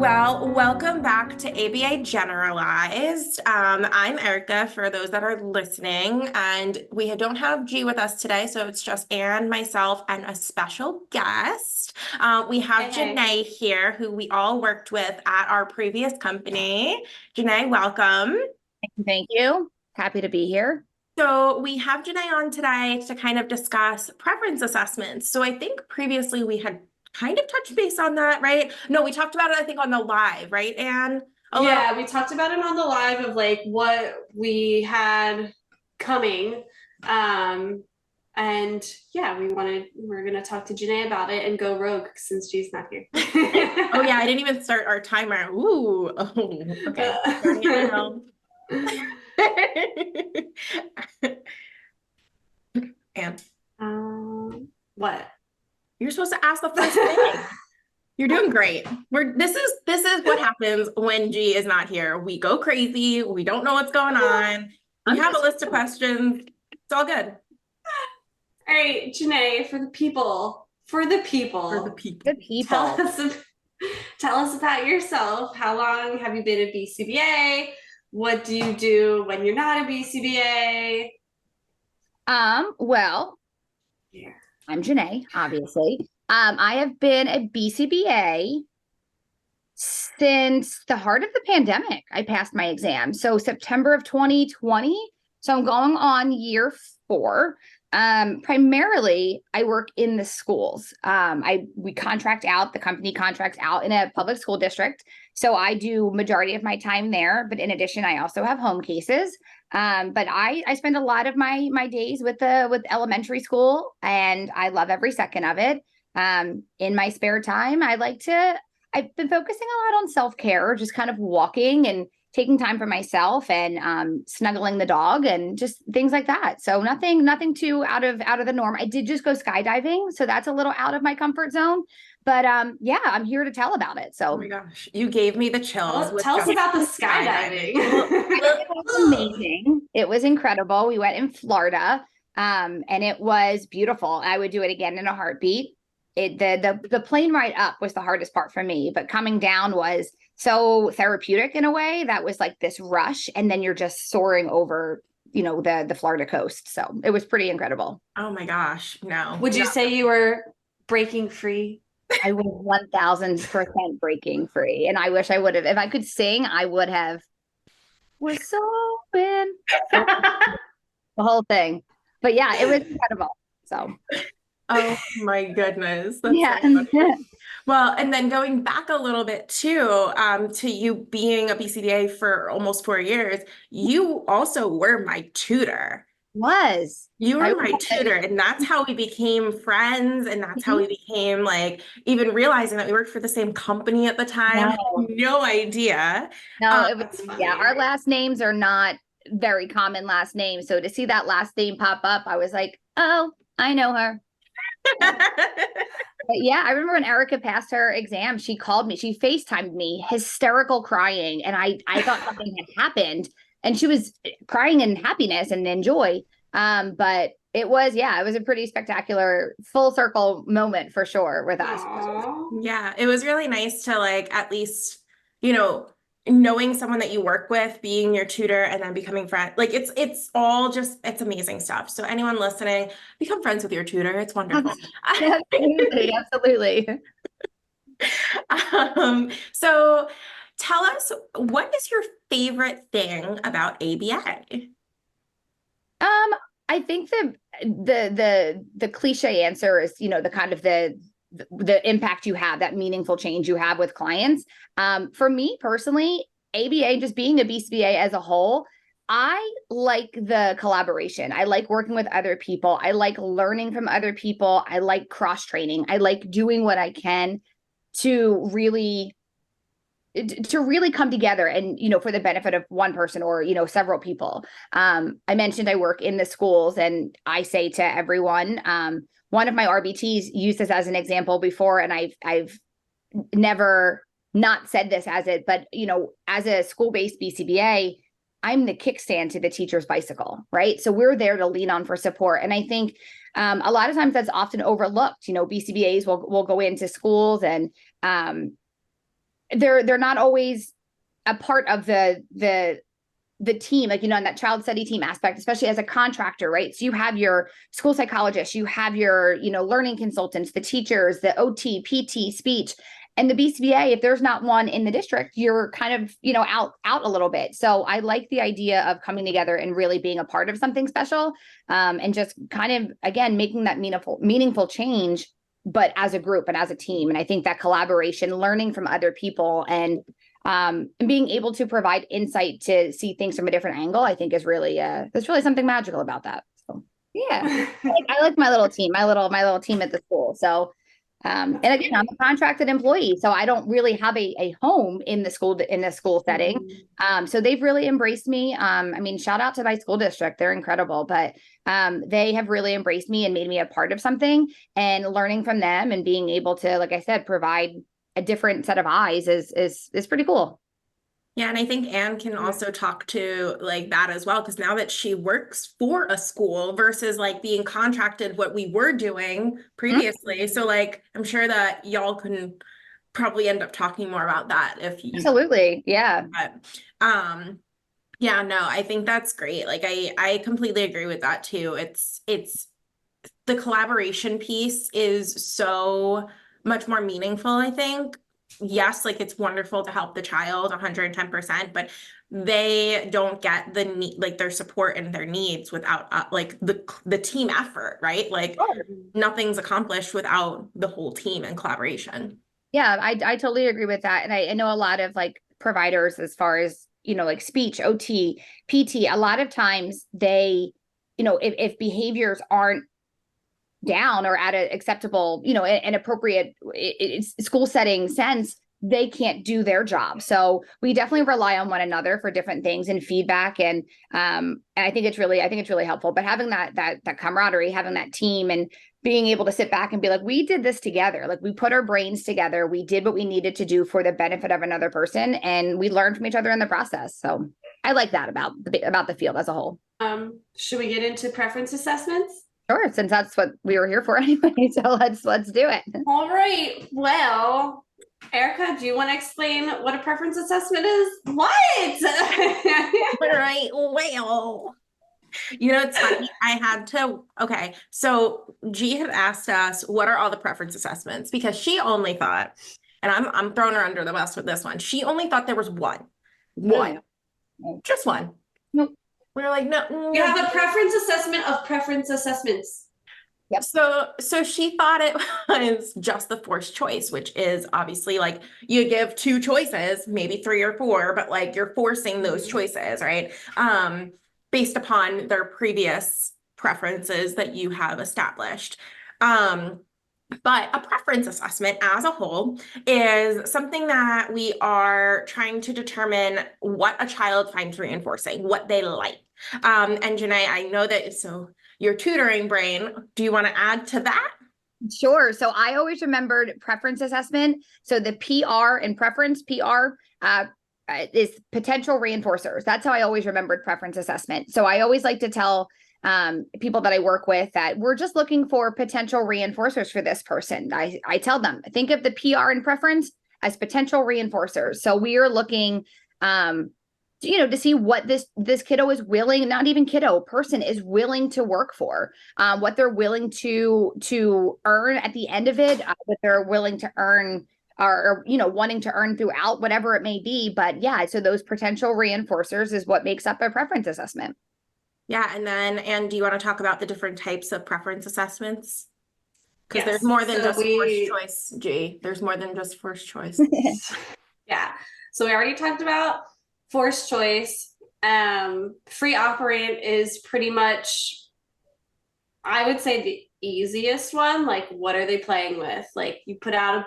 Well, welcome back to ABA Generalized. I'm Erica for those that are listening, and we don't have G with us today, so it's just Anne, myself, and a special guest. We have Hey, Janae here, who we all worked with at our previous company. Janae, welcome. Thank you. Happy to be here. So we have Janae on today to kind of discuss preference assessments. So I think previously we had kind of touched base on that, right? No, we talked about it, I think, on the live, right, Anne? yeah, we talked about it on the live of like what we had coming. Um, and yeah, we're gonna talk to Janae about it and go rogue since she's not here. Oh yeah, I didn't even start our timer. Ooh, oh, okay. Starting it now. And what? you're supposed to ask the first thing. You're doing great. This is what happens when G is not here. We go crazy. We don't know what's going on. We have a list of questions. It's all good. All right, Janae, for the people. For the The people. people. Tell us about yourself. How long have you been a BCBA? What do you do when you're not a BCBA? Well, Yeah. I'm Janae, obviously. I have been a BCBA since the heart of the pandemic. I passed my exam. So September of 2020. So I'm going on year 4. Primarily, I work in the schools. We contract out, the company contracts out in a public school district. So I do majority of my time there. But in addition, I also have home cases. But I spend a lot of my days with elementary school, and I love every second of it. In my spare time, I've been focusing a lot on self-care, just kind of walking and taking time for myself and snuggling the dog and just things like that. So nothing too out of the norm. I did just go skydiving, so that's a little out of my comfort zone. But yeah, I'm here to tell about it. So Oh my gosh, you gave me the chills. Tell us about the skydiving. it was amazing. It was incredible. We went in Florida, and it was beautiful. I would do it again in a heartbeat. The plane ride up was the hardest part for me, but coming down was so therapeutic in a way. That was like this rush, and then you're just soaring over, the Florida coast. So it was pretty incredible. Oh my gosh, no. Would you say you were breaking free? I was 1000% breaking free, and I wish I would have. If I could sing, I would have. We're so in the whole thing, but yeah, it was incredible. So. Oh my goodness. That's Yeah. so funny. Well, and then going back a little bit too, to you being a BCBA for almost 4 years, you also were my tutor. You I were my tutor, and that's how we became friends, and that's how we became like even realizing that we worked for the same company at the time. No idea. No, it was our last names are not very common last names. So to see that last name pop up, I was like, oh, I know her. But yeah, I remember when Erica passed her exam, she called me, she FaceTimed me, hysterical crying. And I thought something had happened. And she was crying in happiness and in joy. But it was a pretty spectacular full circle moment for sure with us. Yeah, it was really nice to like at least, you know, knowing someone that you work with, being your tutor, and then becoming friends. Like it's all just it's amazing stuff. So anyone listening, become friends with your tutor. It's wonderful. Absolutely, absolutely. So tell us, what is your favorite thing about ABA? I think the cliche answer is, the kind of the impact you have, that meaningful change you have with clients. For me personally, ABA, just being a BCBA as a whole, I like the collaboration. I like working with other people. I like learning from other people. I like cross training. I like doing what I can to really come together and, for the benefit of one person or, several people. I mentioned I work in the schools, and I say to everyone, one of my RBTs used this as an example before, and I've never not said this as it, but, as a school-based BCBA, I'm the kickstand to the teacher's bicycle, right? So we're there to lean on for support. And I think a lot of times that's often overlooked. BCBAs will go into schools and they're not always a part of the team, like, in that child study team aspect, especially as a contractor, right? So you have your school psychologist, you have your, learning consultants, the teachers, the OT, PT, speech, and the BCBA. If there's not one in the district, you're kind of, out a little bit. So I like the idea of coming together and really being a part of something special, and just kind of, again, making that meaningful change, but as a group and as a team. And I think that collaboration, learning from other people, and being able to provide insight to see things from a different angle, I think is really, there's really something magical about that. So yeah, I like my little team, my little team at the school. So, and again, I'm a contracted employee, so I don't really have a home in the school setting. So they've really embraced me. I mean, shout out to my school district. They're incredible, but they have really embraced me and made me a part of something, and learning from them and being able to, like I said, provide a different set of eyes is pretty cool. Yeah, and I think Anne can also talk to like that as well, because now that she works for a school versus like being contracted, what we were doing previously. So like, I'm sure that y'all can probably end up talking more about that if you. Absolutely. Yeah. But, yeah, no, I think that's great. Like I completely agree with that too. It's the collaboration piece is so much more meaningful, I think. Yes, like it's wonderful to help the child 110%, but they don't get the need, like their support and their needs without like the team effort, right? Like nothing's accomplished without the whole team and collaboration. Yeah, I totally agree with that. And I know a lot of like providers, as far as, like speech, OT, PT, a lot of times they, if behaviors aren't down or at an acceptable, an appropriate school setting sense, they can't do their job. So we definitely rely on one another for different things and feedback. And I think it's really helpful. But having that camaraderie, having that team, and being able to sit back and be like, we did this together. Like, we put our brains together. We did what we needed to do for the benefit of another person, and we learned from each other in the process. So I like that about the field as a whole. Should we get into preference assessments? Sure, since that's what we were here for anyway. So let's do it. All right. Well, Erica, do you want to explain what a preference assessment is? What? Right. Well, it's funny. Okay. So G had asked us, what are all the preference assessments? Because she only thought, and I'm throwing her under the bus with this one. She only thought there was one, just one. Nope. We were like, no. You have a preference assessment of preference assessments. Yep. So she thought it was just the forced choice, which is obviously like you give two choices, maybe three or four, but like you're forcing those choices, right? Based upon their previous preferences that you have established. But a preference assessment as a whole is something that we are trying to determine what a child finds reinforcing, what they like. And Janae, I know that, so your tutoring brain, do you want to add to that? Sure. So I always remembered preference assessment. So the PR in preference, PR is potential reinforcers. That's how I always remembered preference assessment. So I always like to tell people that I work with that we're just looking for potential reinforcers for this person. I tell them, think of the PR and preference as potential reinforcers. So we are looking, to see what this kiddo is willing, not even kiddo, person is willing to work for, what they're willing to earn at the end of it, what they're willing to earn, or wanting to earn throughout, whatever it may be. But yeah, so those potential reinforcers is what makes up a preference assessment. Yeah, and do you want to talk about the different types of preference assessments? Because there's more than just first choice, G. There's more than just first choice. Yeah. So we already talked about forced choice. Free operant is pretty much, I would say, the easiest one. Like, what are they playing with? Like, you put out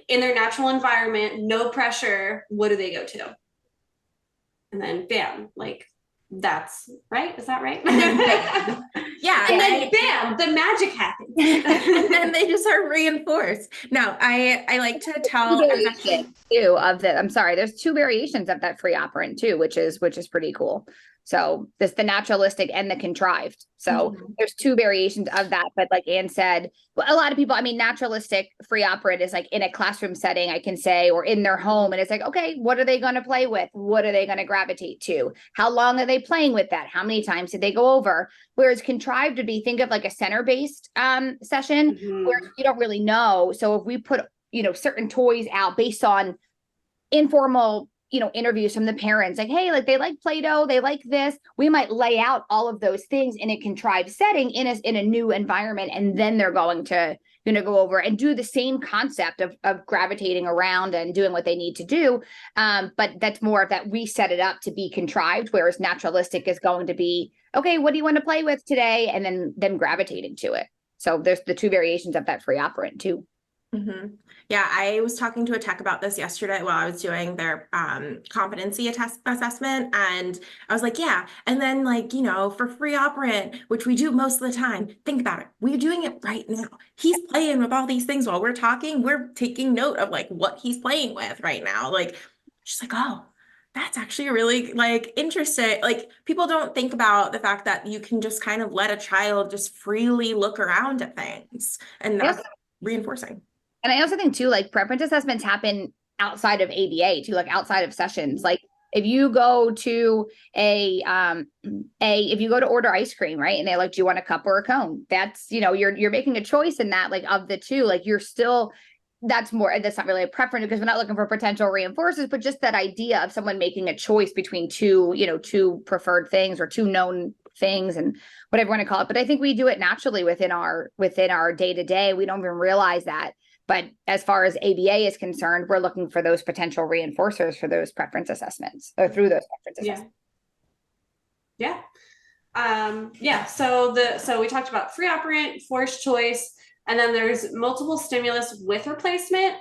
in their natural environment, no pressure, what do they go to? And then bam, that's right. Is that right? Yeah. And then bam, the magic happens. And then they just are reinforced. No, I like to tell I'm sorry, there's two variations of that free operant too, which is pretty cool. So this the naturalistic and the contrived. So Mhm. there's two variations of that. But like Anne said, well, a lot of people, I mean, naturalistic free operant is like in a classroom setting, I can say, or in their home. And it's like, okay, what are they going to play with? What are they going to gravitate to? How long are they playing with that? How many times did they go over? Whereas contrived would be, think of like a center-based session where Mhm. you don't really know. So if we put, certain toys out based on informal interviews from the parents, like, hey, like they like Play-Doh, they like this, we might lay out all of those things in a contrived setting in a new environment, and then they're going to go over and do the same concept of gravitating around and doing what they need to do, but that's more of that we set it up to be contrived, whereas naturalistic is going to be, okay, what do you want to play with today, and then gravitating to it. So there's the two variations of that free operant too. Mm-hmm. Yeah, I was talking to a tech about this yesterday while I was doing their competency assessment, and I was like, yeah, and then like, for free operant, which we do most of the time, think about it. We're doing it right now. He's playing with all these things while we're talking. We're taking note of like what he's playing with right now. Like, she's like, oh, that's actually really like interesting. Like people don't think about the fact that you can just kind of let a child just freely look around at things, and Yes. that's reinforcing. And I also think too, like preference assessments happen outside of ABA too, like outside of sessions. Like if you go to if you go to order ice cream, right? And they're like, do you want a cup or a cone? That's, you're making a choice in that, like of the two, like you're still, that's not really a preference because we're not looking for potential reinforcers, but just that idea of someone making a choice between two preferred things or two known things and whatever you want to call it. But I think we do it naturally within our day to day. We don't even realize that. But as far as ABA is concerned, we're looking for those potential reinforcers for those preference assessments or through those preference assessments. Yeah. So we talked about free operant, forced choice, and then there's multiple stimulus with replacement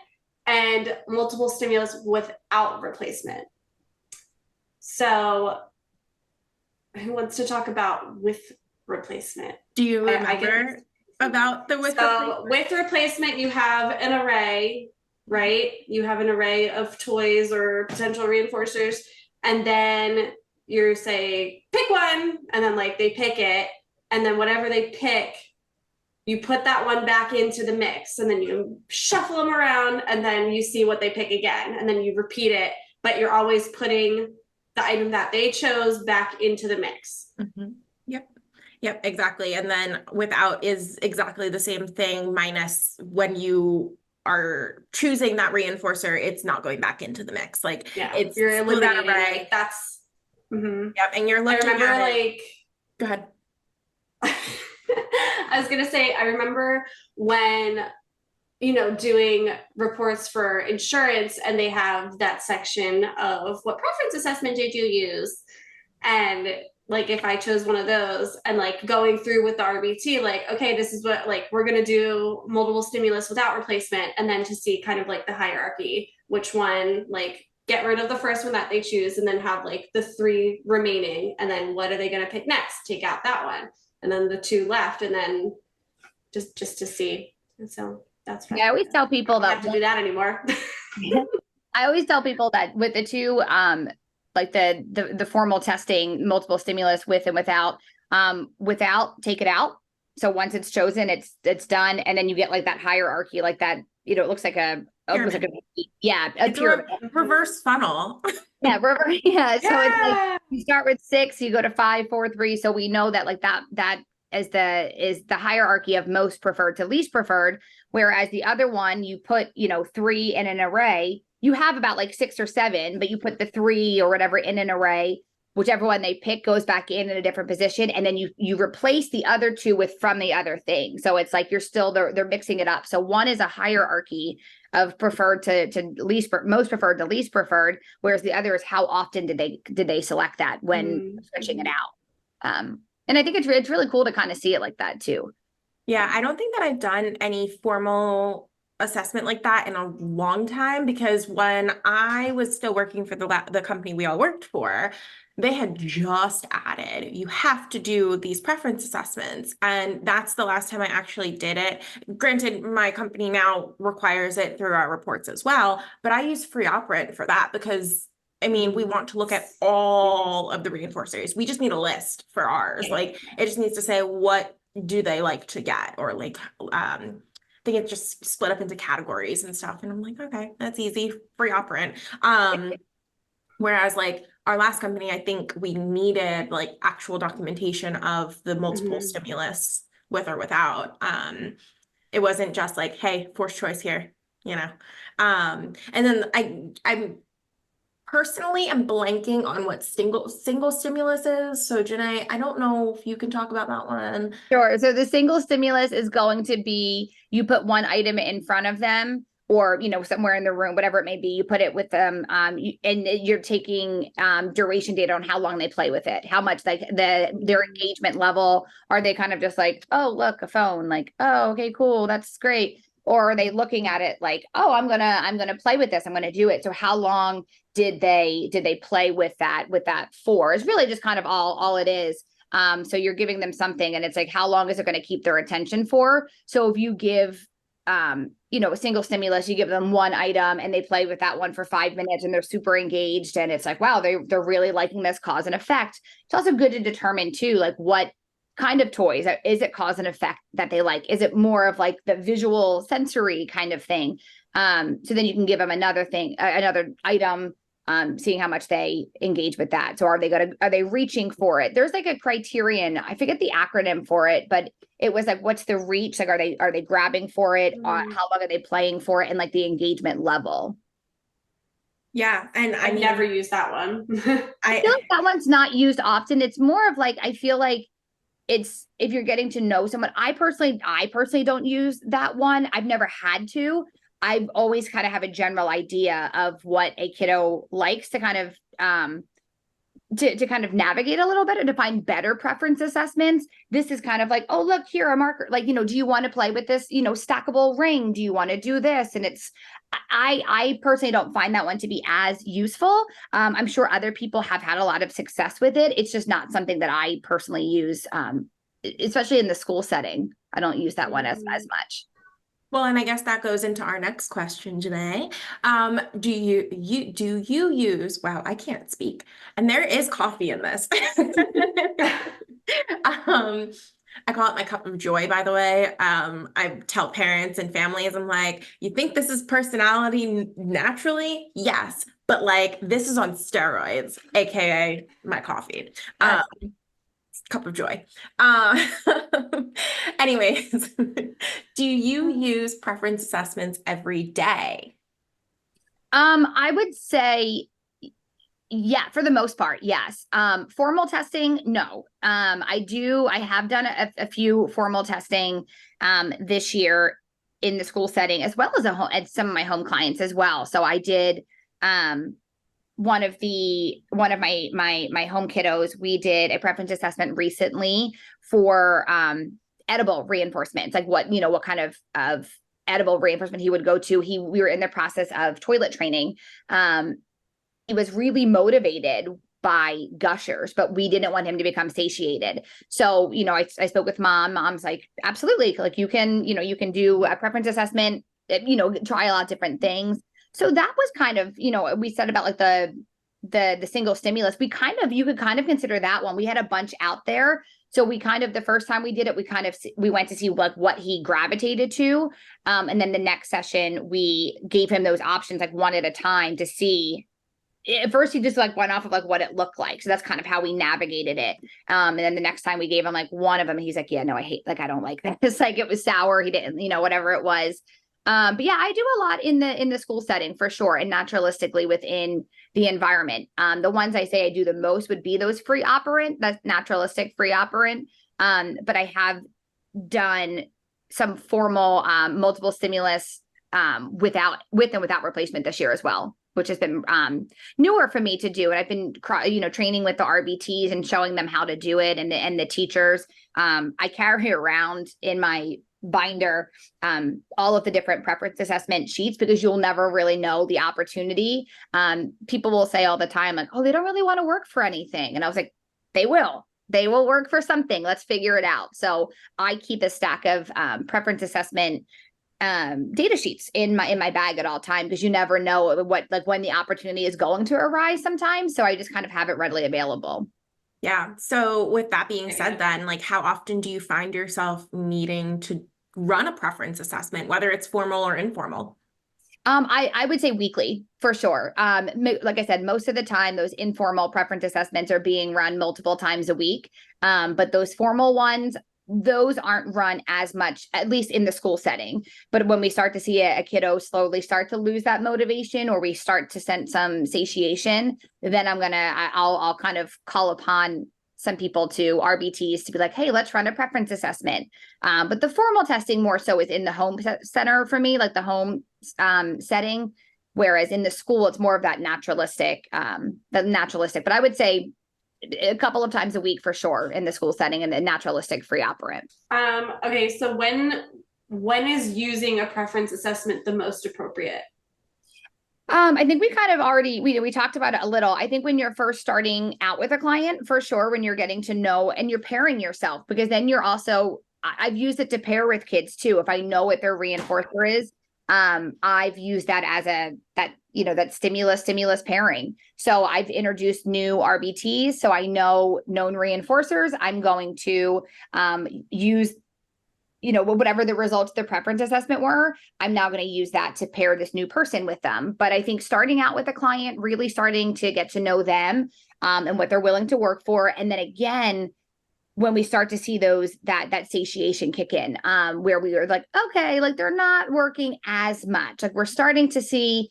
and multiple stimulus without replacement. So who wants to talk about with replacement? Do you remember about the with replacement? With replacement, you have an array, right? You have an array of toys or potential reinforcers, and then you say pick one, and then like they pick it, and then whatever they pick, you put that one back into the mix, and then you shuffle them around, and then you see what they pick again, and then you repeat it, but you're always putting the item that they chose back into the mix. Mm-hmm. Yep, exactly. And then without is exactly the same thing, minus when you are choosing that reinforcer, it's not going back into the mix. Like it's you're eliminating that array. Like that's Yep. And you're looking I remember at like go ahead. I was gonna say I remember when doing reports for insurance and they have that section of what preference assessment did you use, and like if I chose one of those and like going through with the RBT, like, okay, this is what like we're gonna do multiple stimulus without replacement, and then to see kind of like the hierarchy, which one, like get rid of the first one that they choose and then have like the 3 remaining, and then what are they gonna pick next? Take out that one, and then the 2 left, and then just to see. And so that's I always tell people that I don't have to do that anymore. I always tell people that with the two like the formal testing, multiple stimulus with and without, take it out. So once it's chosen, it's done. And then you get like that hierarchy, like that, it looks like a pyramid. It's a reverse funnel. Yeah. Yeah. So it's like you start with 6, you go to 5, 4, 3. So we know that like that is the hierarchy of most preferred to least preferred. Whereas the other one, you put, 3 in an array. You have about like 6 or 7, but you put the 3 or whatever in an array, whichever one they pick goes back in a different position. And then you replace the other 2 with from the other thing. So it's like they're mixing it up. So one is a hierarchy of preferred to least, most preferred to least preferred, whereas the other is how often did they select that when switching it out. And I think it's really cool to kind of see it like that too. Yeah, I don't think that I've done any formal assessment like that in a long time, because when I was still working for the company we all worked for, they had just added, you have to do these preference assessments. And that's the last time I actually did it. Granted, my company now requires it through our reports as well, but I use free operant for that because I mean, we want to look at all of the reinforcers. We just need a list for ours. Like it just needs to say what do they like to get, or like I think it's just split up into categories and stuff. And I'm like, okay, that's easy, free operant. Whereas like our last company, I think we needed like actual documentation of the multiple stimulus with or without. It wasn't just like, hey, forced choice here, you know. And then I'm personally am blanking on what single stimulus is. So Janae, I don't know if you can talk about that one. Sure. So the single stimulus is going to be, you put one item in front of them, or, you know, somewhere in the room, whatever it may be, you put it with them, and you're taking duration data on how long they play with it, how much like their engagement level. Are they kind of just like, oh, look, a phone, like, oh, okay, cool, that's great. Or are they looking at it like, oh, I'm gonna play with this, I'm gonna do it. So how long did they play with that for? It's really just kind of all it is. So you're giving them something, and it's like, how long is it going to keep their attention for? So if you give, you know, a single stimulus, you give them one item and they play with that one for 5 minutes and they're super engaged, and it's like, wow, they're really liking this, cause and effect. It's also good to determine too, like what kind of toys, is it cause and effect that they like? Is it more of like the visual sensory kind of thing? So then you can give them another thing, another item, seeing how much they engage with that. So are they reaching for it? There's like a criterion, I forget the acronym for it, but it was like, what's the reach? Like, are they grabbing for it? How long are they playing for it? And like the engagement level. Yeah. And I've never used that one. I feel like that one's not used often. It's more of like, I feel like it's, if you're getting to know someone, I personally don't use that one. I've never had to. I've always kind of have a general idea of what a kiddo likes to kind of to kind of navigate a little bit and to find better preference assessments. This is kind of like, oh, look here, a marker, like, you know, do you want to play with this, you know, stackable ring? Do you want to do this? And it's, I personally don't find that one to be as useful. I'm sure other people have had a lot of success with it. It's just not something that I personally use, especially in the school setting. I don't use that one as much. Well, and I guess that goes into our next question, Janae. Do you use, wow, I can't speak. And there is coffee in this. I call it my cup of joy, by the way. I tell parents and families, I'm like, you think this is personality naturally? Yes. But like, this is on steroids, AKA my coffee. Cup of joy. Anyways, do you use preference assessments every day? I would say, yeah, for the most part, yes. Formal testing, no. I have done a few formal testing this year in the school setting, as well as at some of my home clients as well. So I did one of my home kiddos, we did a preference assessment recently for edible reinforcements, like what kind of edible reinforcement he would go to. We were in the process of toilet training. He was really motivated by gushers, but we didn't want him to become satiated. So, I spoke with mom. Mom's like, absolutely. Like you can do a preference assessment, try a lot of different things. So that was kind of, we said about like the single stimulus, you could kind of consider that one. We had a bunch out there. So we kind of, the first time we did it, we went to see like what he gravitated to. And then the next session, we gave him those options, like one at a time to see. At first, he just like went off of like what it looked like. So that's kind of how we navigated it. And then the next time we gave him like one of them, he's like, yeah, no, I don't like this. Like it was sour. He didn't, whatever it was. But yeah, I do a lot in the school setting for sure, and naturalistically within the environment. The ones I say I do the most would be those free operant, that's naturalistic free operant. But I have done some formal multiple stimulus with and without replacement this year as well, which has been newer for me to do. And I've been training with the RBTs and showing them how to do it, and the teachers. I carry around in my binder all of the different preference assessment sheets, because you'll never really know the opportunity. People will say all the time like, oh, they don't really want to work for anything, and I was like, they will work for something. Let's figure it out. So I keep a stack of preference assessment data sheets in my bag at all time, because you never know what, like, when the opportunity is going to arise sometimes. So I just kind of have it readily available. Yeah. So with that being said, then, like, how often do you find yourself needing to run a preference assessment, whether it's formal or informal? I would say weekly for sure. Like I said, most of the time, those informal preference assessments are being run multiple times a week. But those formal ones, those aren't run as much, at least in the school setting. But when we start to see a kiddo slowly start to lose that motivation, or we start to sense some satiation, then I'll kind of call upon some people to RBTs to be like, hey, let's run a preference assessment. But the formal testing more so is in the home center for me, like the home setting. Whereas in the school, it's more of that naturalistic. But I would say a couple of times a week for sure in the school setting, and the naturalistic free operant. Okay, so when is using a preference assessment the most appropriate? I think we kind of already, we talked about it a little. I think when you're first starting out with a client, for sure, when you're getting to know and you're pairing yourself, because then you're also, I've used it to pair with kids too. If I know what their reinforcer is, I've used that as that stimulus pairing. So I've introduced new RBTs. So I know known reinforcers. I'm going to use, whatever the results of the preference assessment were, I'm now going to use that to pair this new person with them. But I think starting out with a client, really starting to get to know them and what they're willing to work for. And then again, when we start to see that satiation kick in, where we are like, okay, like they're not working as much. Like we're starting to see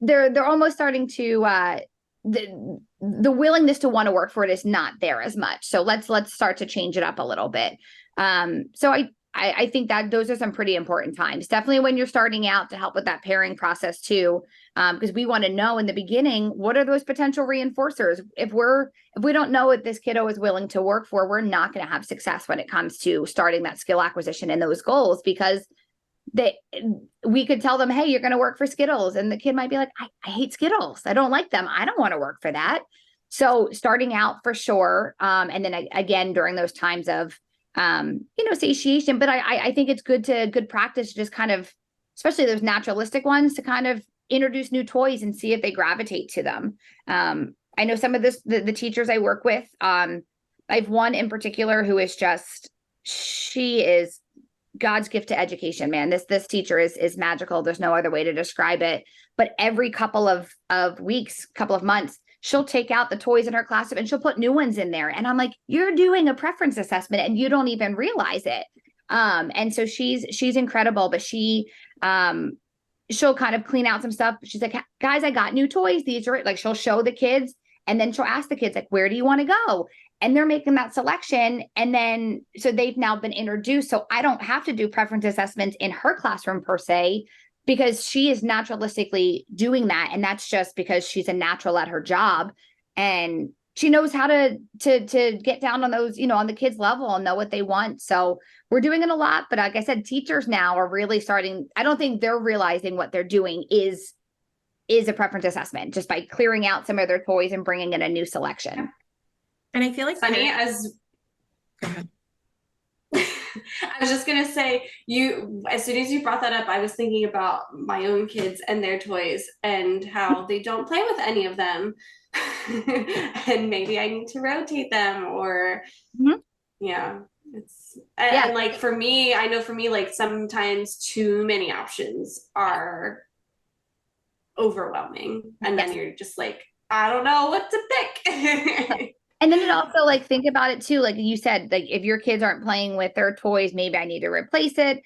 they're almost starting to the willingness to want to work for it is not there as much. So let's start to change it up a little bit. So I think that those are some pretty important times, definitely when you're starting out, to help with that pairing process too. Because we want to know in the beginning, what are those potential reinforcers? If we don't know what this kiddo is willing to work for, we're not going to have success when it comes to starting that skill acquisition and those goals, because we could tell them, hey, you're going to work for Skittles. And the kid might be like, I hate Skittles. I don't like them. I don't want to work for that. So starting out for sure. And then again, during those times of, satiation, but I think it's good practice, just kind of, especially those naturalistic ones, to kind of introduce new toys and see if they gravitate to them. I know some of the teachers I work with, I have one in particular who is she is God's gift to education, man. This teacher is magical. There's no other way to describe it. But every couple of weeks, couple of months, she'll take out the toys in her classroom and she'll put new ones in there. And I'm like, you're doing a preference assessment and you don't even realize it. And so she's incredible, but she'll kind of clean out some stuff. She's like, guys, I got new toys. These are, like, she'll show the kids, and then she'll ask the kids, like, where do you want to go? And they're making that selection. And then, so they've now been introduced. So I don't have to do preference assessments in her classroom per se, because she is naturalistically doing that. And that's just because she's a natural at her job. And she knows how to get down on those, on the kids' level and know what they want. So we're doing it a lot. But like I said, teachers now are really starting, I don't think they're realizing what they're doing is a preference assessment, just by clearing out some of their toys and bringing in a new selection. And I feel like Sunny, Go ahead. I was just gonna say, as soon as you brought that up, I was thinking about my own kids and their toys and how they don't play with any of them. And maybe I need to rotate them, or and like for me, I know for me, like sometimes too many options are overwhelming, and then you're just like, I don't know what to pick. And then it also, like, think about it too, like you said, like if your kids aren't playing with their toys, maybe I need to replace it.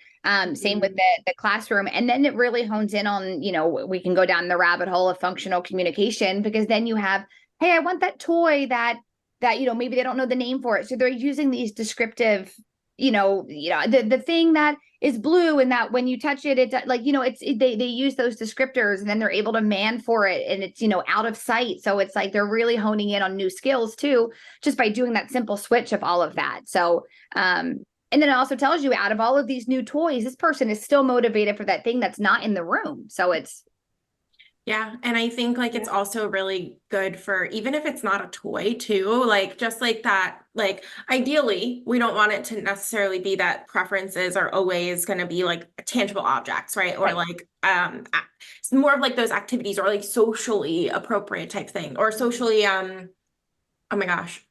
Same with the classroom. And then it really hones in on, we can go down the rabbit hole of functional communication, because then you have, hey, I want that toy that maybe they don't know the name for it. So they're using these descriptive, the thing that is blue, and that when you touch it, it's like, they use those descriptors, and then they're able to man for it, and it's, out of sight. So it's like they're really honing in on new skills too, just by doing that simple switch of all of that. So, and then it also tells you, out of all of these new toys, this person is still motivated for that thing that's not in the room. So it's Yeah, and I think like it's Yeah. also really good for even if it's not a toy too, like just like that, like ideally we don't want it to necessarily be that preferences are always going to be like tangible objects, right? Or Right. like it's more of like those activities or like socially appropriate type thing or socially oh my gosh,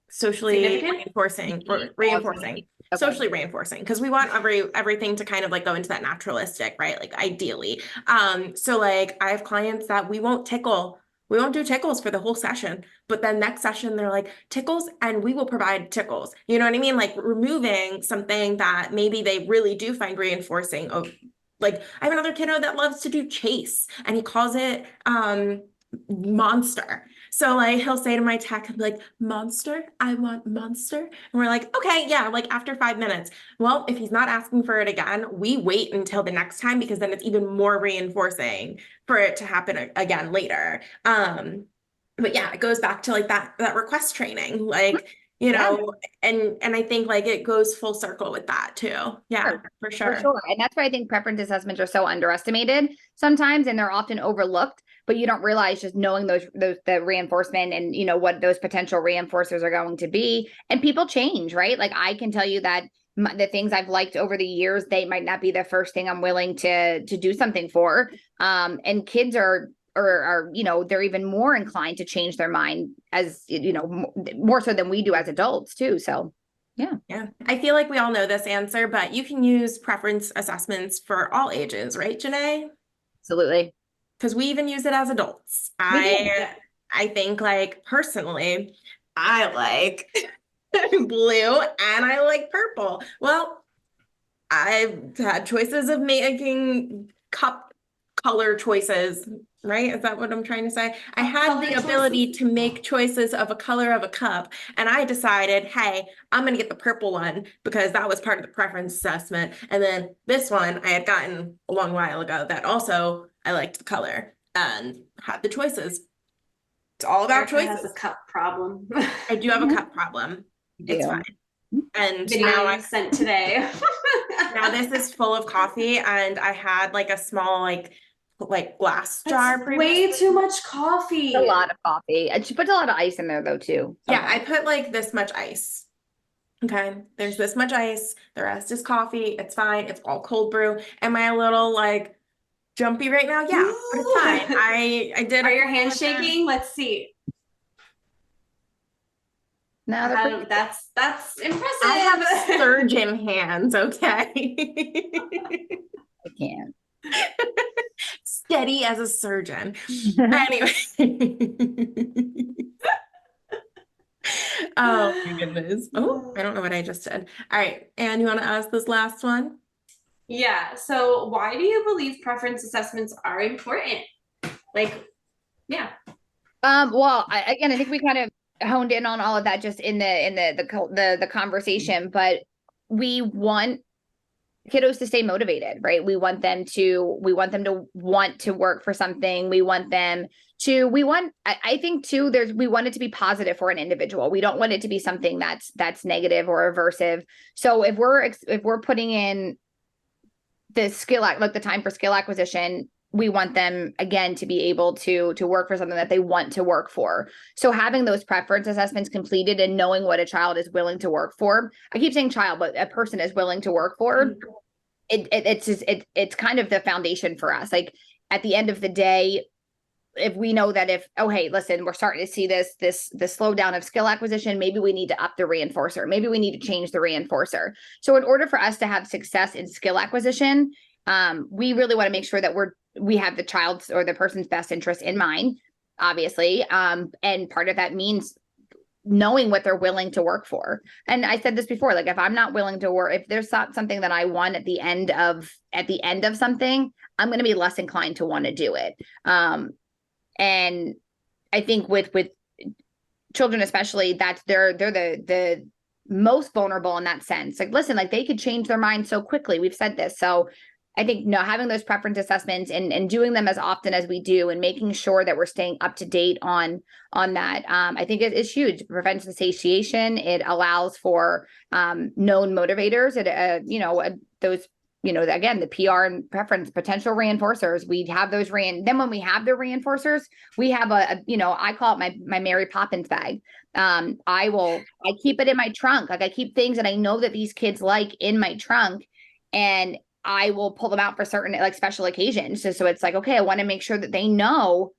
socially Significant? reinforcing or Okay. reinforcing, socially reinforcing, because we want everything to kind of like go into that naturalistic, right? Like ideally. So like I have clients that we won't do tickles for the whole session, but then next session they're like tickles and we will provide tickles. You know what I mean? Like removing something that maybe they really do find reinforcing of like I have another kiddo that loves to do chase and he calls it monster. So like he'll say to my tech, he'll be like, Monster, I want monster. And we're like, okay, yeah, like after 5 minutes. Well, if he's not asking for it again, we wait until the next time because then it's even more reinforcing for it to happen again later. But yeah, it goes back to like that request training. Like, you Yeah. know, and I think like it goes full circle with that too. Yeah, Sure. for For sure. sure. And that's why I think preference assessments are so underestimated sometimes, and they're often overlooked, but you don't realize just knowing those the reinforcement and you know what those potential reinforcers are going to be. And people change, right? Like I can tell you that the things I've liked over the years, they might not be the first thing I'm willing to do something for. And kids are you know they're even more inclined to change their mind as you know more so than we do as adults too. So yeah. Yeah, I feel like we all know this answer, but you can use preference assessments for all ages, right, Janae? Absolutely. Because we even use it as adults. We do. Yeah. I think like personally, I like blue and I like purple. Well, I've had choices of making cup color choices, right? Is that what I'm trying to say? I had Color the choices? ability to make choices of a color of a cup, and I decided, hey, I'm going to get the purple one because that was part of the preference assessment. And then this one I had gotten a long while ago that also I liked the color and had the choices. It's all about Erica has a choices. cup problem. I do have a Mhm. cup problem. We It's do. fine. And Video you sent today. now this is full of coffee and I had like a small like glass jar That's previously. way too much coffee. A lot of coffee. And she puts a lot of ice in there though too. Yeah, I Sometimes. put like this much ice. Okay, there's this much ice. The rest is coffee. It's fine. It's all cold brew. Am I a little like jumpy right now? Yeah, but it's fine. I did. Are your hands shaking? Let's see. No, they're pretty. That's impressive. I have surgeon hands. Okay, I can't. steady as a surgeon. Anyway. Oh my goodness. Oh, I don't know what I just said. All right. And you want to ask this last one? Yeah. So why do you believe preference assessments are important? Like, yeah. Well, again, I think we kind of honed in on all of that just in the conversation, but we want kiddos to stay motivated, right? We want them to want to work for something. I think too, we want it to be positive for an individual. We don't want it to be something that's negative or aversive. So if we're putting in the like the time for skill acquisition, we want them again to be able to work for something that they want to work for. So having those preference assessments completed and knowing what a child is willing to work for, I keep saying child, but a person is willing to work for, it's kind of the foundation for us. Like at the end of the day, if we know that hey, listen, we're starting to see this slowdown of skill acquisition, maybe we need to up the reinforcer, maybe we need to change the reinforcer. So in order for us to have success in skill acquisition, we really want to make sure that we have the child's or the person's best interest in mind, obviously. And part of that means knowing what they're willing to work for. And I said this before, like if I'm not willing to work, if there's something that I want at the end of something, I'm going to be less inclined to want to do it. And I think with children, especially, that's they're the most vulnerable in that sense. Like, listen, like they could change their mind so quickly. We've said this. So I think having those preference assessments and doing them as often as we do and making sure that we're staying up to date on that, I think it is huge. It prevents the satiation. It allows for known motivators. Those again, the PR and preference potential reinforcers. We have those then when we have the reinforcers, we have I call it my Mary Poppins bag. I keep it in my trunk. Like I keep things that I know that these kids like in my trunk, and I will pull them out for certain like special occasions. So it's like, okay, I want to make sure that they know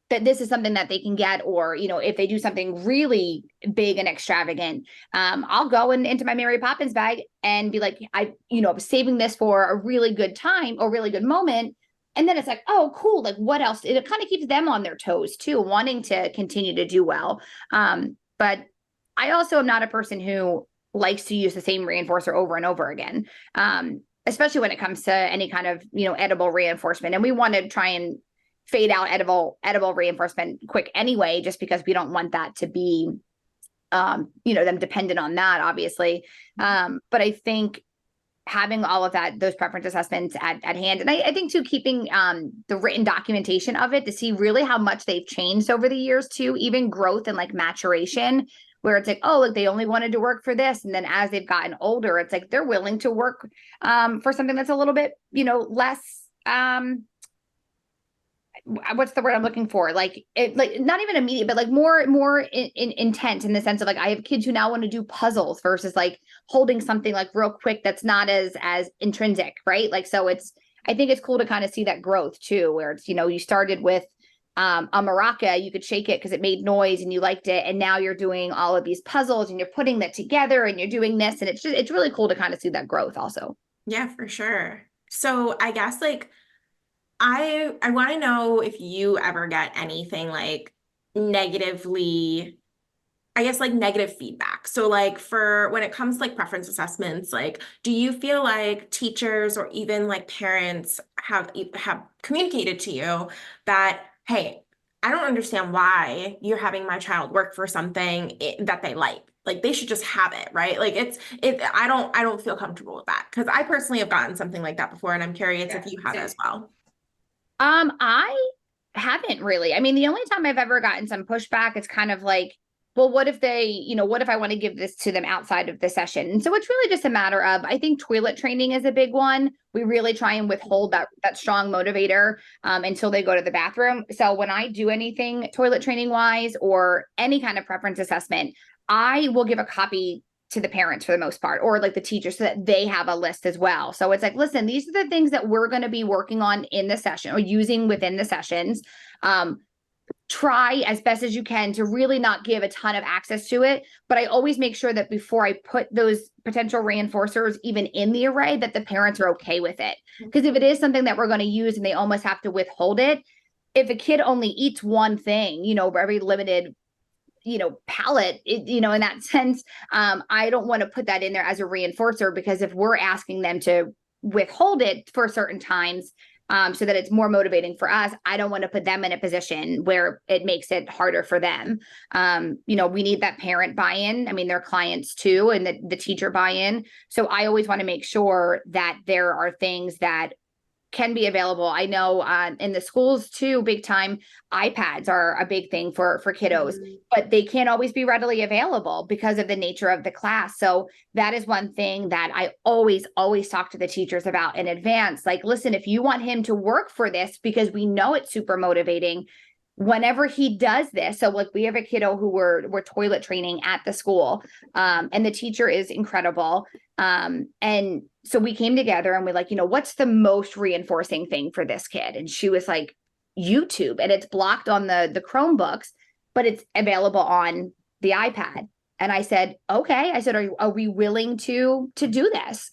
that this is something that they can get, or, if they do something really big and extravagant, I'll go into my Mary Poppins bag and be like, I was saving this for a really good time or really good moment. And then it's like, oh, cool. Like what else? It kind of keeps them on their toes too, wanting to continue to do well. But I also am not a person who likes to use the same reinforcer over and over again. Especially when it comes to any kind of, edible reinforcement. And we want to try and fade out edible reinforcement quick anyway, just because we don't want that to be, them dependent on that, obviously. But I think having all of those preference assessments at hand, and I think too, keeping the written documentation of it to see really how much they've changed over the years too, even growth and like maturation, where it's like, oh, look, they only wanted to work for this. And then as they've gotten older, it's like, they're willing to work for something that's a little bit, less, what's the word I'm looking for? Like not even immediate, but like more intent, in the sense of like, I have kids who now want to do puzzles versus like holding something like real quick that's not as intrinsic, right? Like, so I think it's cool to kind of see that growth too, where it's, you started with a maraca, you could shake it because it made noise and you liked it, and now you're doing all of these puzzles and you're putting that together and you're doing this, and it's really cool to kind of see that growth also. Yeah, for sure. So I guess like I want to know if you ever get anything like negatively, I guess like negative feedback. So like for when it comes to like preference assessments, like do you feel like teachers or even like parents have communicated to you that, hey, I don't understand why you're having my child work for something that they like. Like they should just have it, right? Like I don't feel comfortable with that, because I personally have gotten something like that before, and I'm curious if you have as well. I haven't really. I mean, the only time I've ever gotten some pushback, it's kind of like, well, what if what if I want to give this to them outside of the session? And so it's really just a matter of, I think toilet training is a big one. We really try and withhold that strong motivator until they go to the bathroom. So when I do anything toilet training wise or any kind of preference assessment, I will give a copy to the parents for the most part, or like the teachers, so that they have a list as well. So it's like, listen, these are the things that we're going to be working on in the session or using within the sessions. Try as best as you can to really not give a ton of access to it. But I always make sure that before I put those potential reinforcers even in the array, that the parents are okay with it. Because if it is something that we're going to use and they almost have to withhold it, if a kid only eats one thing, very limited palette, in that sense, I don't want to put that in there as a reinforcer, because if we're asking them to withhold it for certain times, so that it's more motivating for us, I don't want to put them in a position where it makes it harder for them. We need that parent buy-in. I mean, they're clients too, and the teacher buy-in. So I always want to make sure that there are things that can be available. I know in the schools too, big time, iPads are a big thing for kiddos, but they can't always be readily available because of the nature of the class. So that is one thing that I always talk to the teachers about in advance. Like, listen, if you want him to work for this, because we know it's super motivating, whenever he does this. So like we have a kiddo who we're toilet training at the school, and the teacher is incredible. And so we came together and we're like, what's the most reinforcing thing for this kid? And she was like, YouTube, and it's blocked on the Chromebooks, but it's available on the iPad. And I said, okay. I said, are we willing to do this?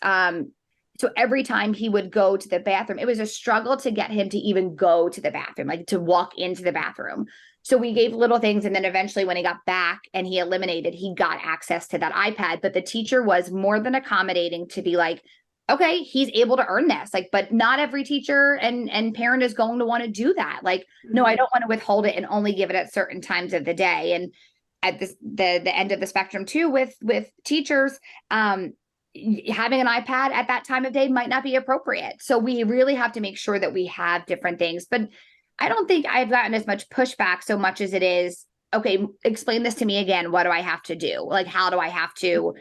So every time he would go to the bathroom, it was a struggle to get him to even go to the bathroom, like to walk into the bathroom. So we gave little things. And then eventually when he got back and he got access to that iPad. But the teacher was more than accommodating to be like, okay, he's able to earn this. Like, but not every teacher and parent is going to want to do that. Like, no, I don't want to withhold it and only give it at certain times of the day. And at the end of the spectrum too, with teachers, having an iPad at that time of day might not be appropriate. So we really have to make sure that we have different things. But I don't think I've gotten as much pushback so much as it is, okay, explain this to me again. What do I have to do? Like, how do I have to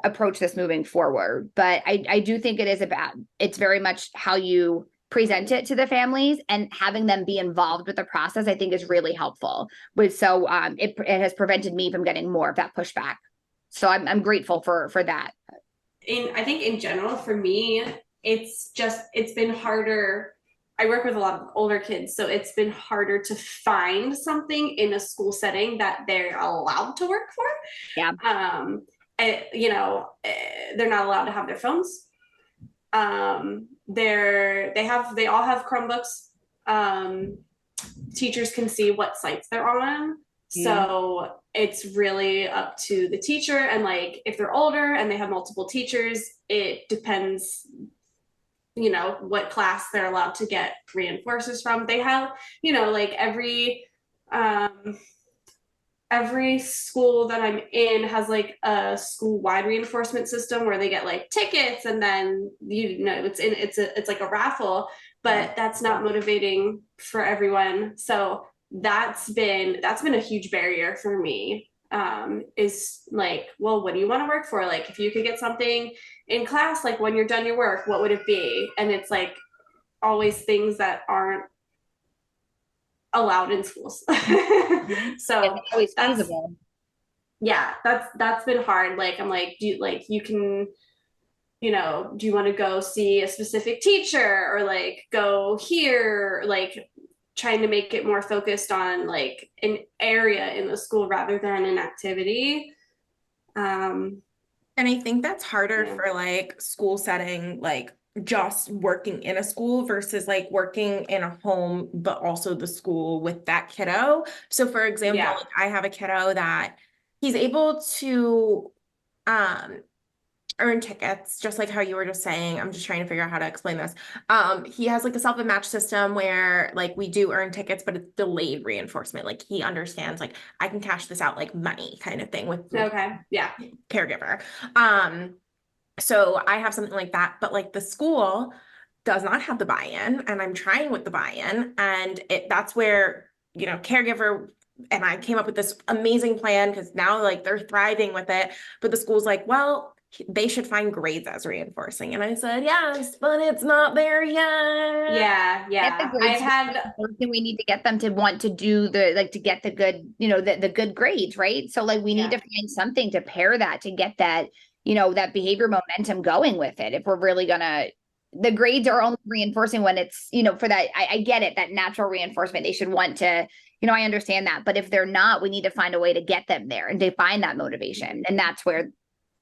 approach this moving forward. But I do think it's very much how you present it to the families, and having them be involved with the process, I think, is really helpful. It has prevented me from getting more of that pushback. So I'm grateful for that. I think in general, for me, it's been harder. I work with a lot of older kids, so it's been harder to find something in a school setting that they're allowed to work for. Yeah. They're not allowed to have their phones. They all have Chromebooks. Teachers can see what sites they're on. So it's really up to the teacher. And like, if they're older and they have multiple teachers, it depends, what class they're allowed to get reinforcers from. They have, like every school that I'm in has like a school-wide reinforcement system where they get like tickets, and then it's like a raffle, but that's not motivating for everyone. So that's been a huge barrier for me. Is like, well, what do you want to work for? Like, if you could get something in class, like when you're done your work, what would it be? And it's like always things that aren't allowed in schools. So it's always feasible. Yeah, that's been hard. Like, I'm like, do you want to go see a specific teacher, or like go here, like trying to make it more focused on like an area in the school rather than an activity. And I think that's harder for like school setting, like just working in a school versus like working in a home, but also the school with that kiddo. So for example, like I have a kiddo that he's able to earn tickets, just like how you were just saying. I'm just trying to figure out how to explain this. He has like a self-match system where like we do earn tickets, but it's delayed reinforcement. Like he understands like I can cash this out like money kind of thing with caregiver. So I have something like that, but like the school does not have the buy-in, and I'm trying with the buy-in, and that's where, caregiver and I came up with this amazing plan, because now like they're thriving with it, but the school's like, well, they should find grades as reinforcing. And I said, yes, but it's not there yet. Yeah. I've had, we need to get them to want to do to get the good, the good grades, right? So like we need to find something to pair that, to get that, that behavior momentum going with it. If we're really the grades are only reinforcing when it's, for that, I get it, that natural reinforcement, they should want to, I understand that. But if they're not, we need to find a way to get them there and to find that motivation. And that's where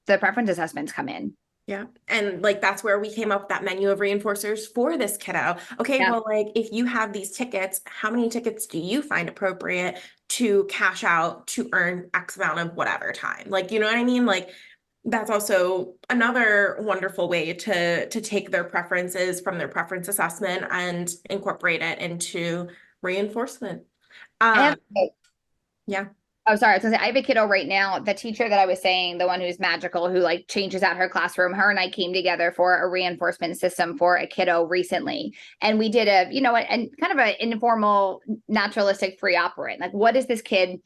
the preference assessments come in. Yeah. And like, that's where we came up with that menu of reinforcers for this kiddo. Okay. Well, like if you have these tickets, how many tickets do you find appropriate to cash out to earn X amount of whatever time? Like, you know what I mean? Like, that's also another wonderful way to take their preferences from their preference assessment and incorporate it into reinforcement. Yeah. Oh, sorry. I was gonna say, I have a kiddo right now. The teacher that I was saying, the one who's magical, who like changes out her classroom, her and I came together for a reinforcement system for a kiddo recently. And we did and kind of an informal, naturalistic free operant. Like, what is this kid?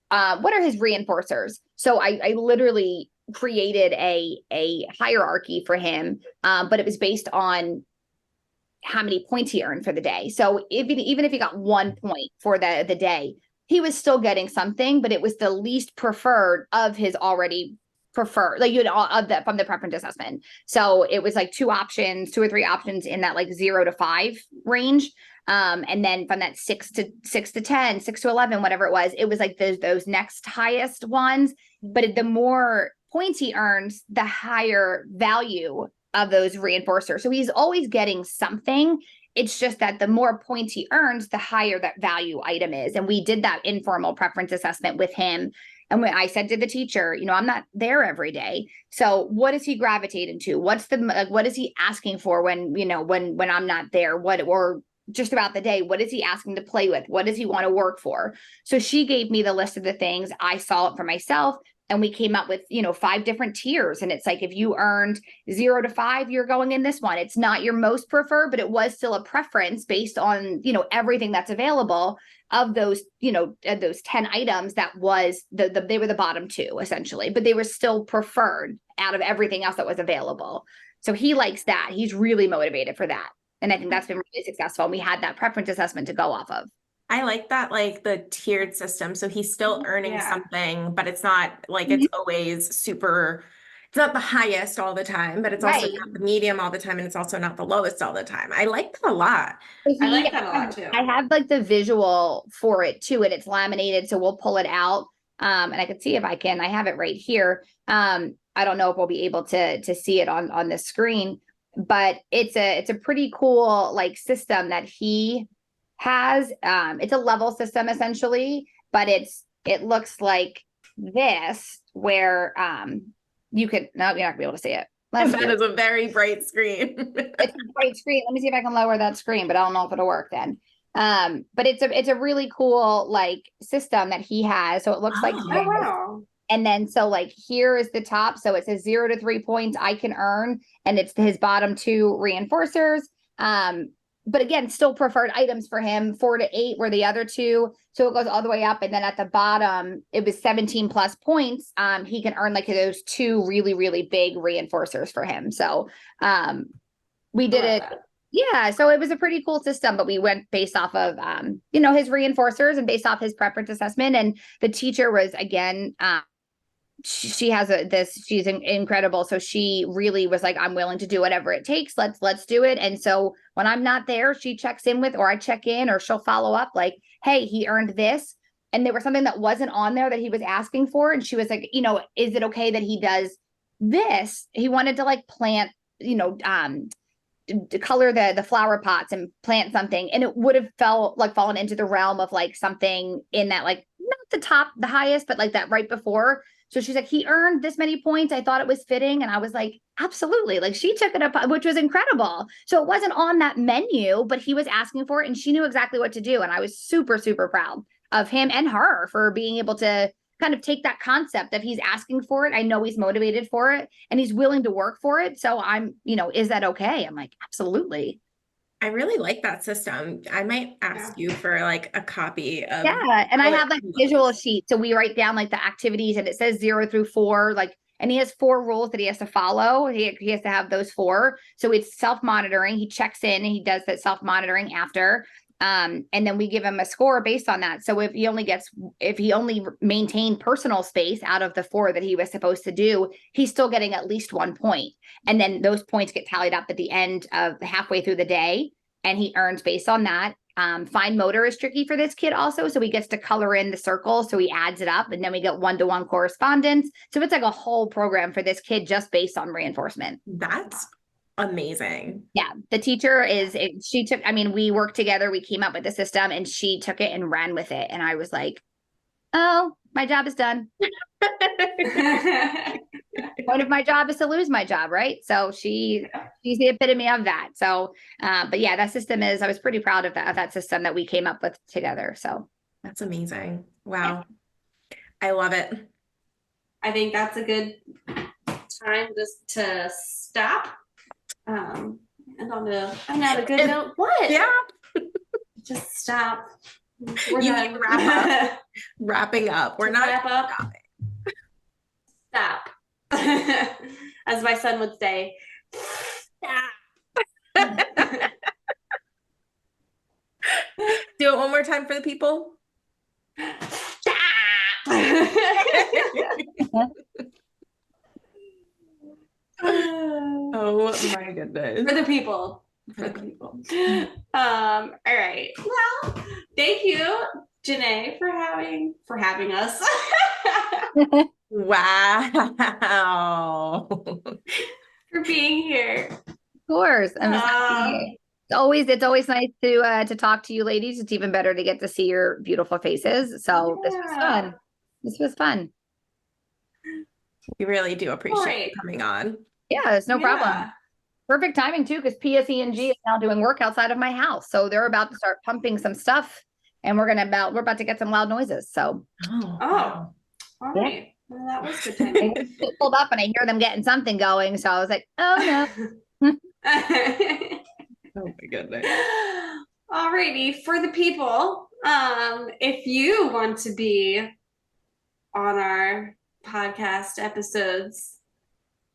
What are his reinforcers? So I literally created a hierarchy for him, but it was based on how many points he earned for the day. So even if he got 1 point for the day, he was still getting something, but it was the least preferred of his already preferred, like from the preference assessment. So it was like 2 or 3 options in that like 0 to 5 range. And then from that 6 to 10, 6 to 11, whatever it was like those next highest ones. But the more points he earns, the higher value of those reinforcers. So he's always getting something. It's just that the more points he earns, the higher that value item is. And we did that informal preference assessment with him. And when I said to the teacher, I'm not there every day. So what does he gravitate into? What is he asking for when I'm not there? Or just about the day, what is he asking to play with? What does he want to work for? So she gave me the list of the things. I saw it for myself. And we came up with, 5 different tiers. And it's like, if you earned 0 to 5, you're going in this one. It's not your most preferred, but it was still a preference based on, everything that's available. of those, those 10 items, that was they were the bottom 2 essentially, but they were still preferred out of everything else that was available. So he likes that. He's really motivated for that. And I think that's been really successful. And we had that preference assessment to go off of. I like that, like the tiered system. So he's still earning something, but it's not like it's always super, it's not the highest all the time, but it's also not the medium all the time. And it's also not the lowest all the time. I like that a lot. I like that a lot too. I have like the visual for it too, and it's laminated. So we'll pull it out. And I can see if I have it right here. I don't know if we'll be able to see it on the screen, but it's a pretty cool like system that he has. It's a level system essentially, but it looks like this, where you could, no, you're not gonna be able to see it. That is a very bright screen. It's a bright screen. Let me see if I can lower that screen, but I don't know if it'll work then. But it's a really cool like system that he has. So it looks like oh wow. And then, so like here is the top. So it says 0 to 3 points I can earn, and it's his bottom 2 reinforcers. But again, still preferred items for him. 4 to 8 were the other 2. So it goes all the way up. And then at the bottom, it was 17 plus points. He can earn like those 2 really, really big reinforcers for him. So we did it. Yeah. So it was a pretty cool system, but we went based off of, his reinforcers and based off his preference assessment. And the teacher was, again, she has she's incredible. So she really was like, I'm willing to do whatever it takes. Let's do it. And so when I'm not there, she checks in with, or I check in, or she'll follow up like, hey, he earned this. And there was something that wasn't on there that he was asking for. And she was like, is it okay that he does this? He wanted to like plant, to color the flower pots and plant something. And it would have fallen into the realm of like something in that, like not the highest, but like that right before. So she's like, he earned this many points. I thought it was fitting. And I was like, absolutely. Like she took it up, which was incredible. So it wasn't on that menu, but he was asking for it and she knew exactly what to do. And I was super, super proud of him and her for being able to kind of take that concept of he's asking for it. I know he's motivated for it and he's willing to work for it. So I'm, is that okay? I'm like, absolutely. I really like that system. I might ask you for like a copy of. Yeah. And I have like visual sheet. So we write down like the activities and it says 0 through 4, like, and he has 4 rules that he has to follow. He has to have those 4. So it's self-monitoring. He checks in and he does that self-monitoring after. And then we give him a score based on that. So if he only maintained personal space out of the 4 that he was supposed to do, he's still getting at least 1 point. And then those points get tallied up at the end of halfway through the day. And he earns based on that. Fine motor is tricky for this kid also. So he gets to color in the circle. So he adds it up and then we get 1-to-1 correspondence. So it's like a whole program for this kid just based on reinforcement. That's amazing. Yeah. The teacher we worked together, we came up with the system and she took it and ran with it. And I was like, oh, my job is done. Point of my job is to lose my job, right? So she's the epitome of that. So, but yeah, that system I was pretty proud of that system that we came up with together. So that's amazing. Wow. Yeah. I love it. I think that's a good time just to stop. And on a good note. What? Yeah. Just stop. We're done. Wrapping up. We're not wrap up. Stop. As my son would say, stop. Do it one more time for the people. Stop. Oh my goodness. For the people. All right. Well, thank you, Janae, for having us. Wow. For being here. Of course. It's always nice to talk to you ladies. It's even better to get to see your beautiful faces. So yeah. This was fun. We really do appreciate you coming on. Yeah, it's no problem. Perfect timing too, because PSE&G is now doing work outside of my house. So they're about to start pumping some stuff and we're about to get some loud noises. So all right. Well, that was good timing. I pulled up and I hear them getting something going. So I was like, oh no. Oh my goodness. Alrighty, for the people, If you want to be on our podcast episodes,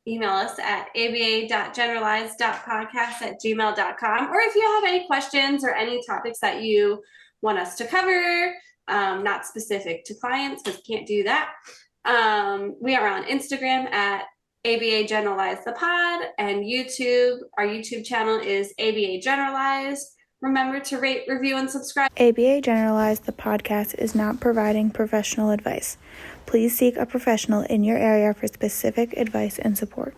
email us at aba.generalized.podcast@gmail.com. Or if you have any questions or any topics that you want us to cover, not specific to clients, because we can't do that. We are on Instagram at ABA Generalized the Pod, and YouTube. Our YouTube channel is ABA Generalized. Remember to rate, review, and subscribe. ABA Generalized, the podcast, is not providing professional advice. Please seek a professional in your area for specific advice and support.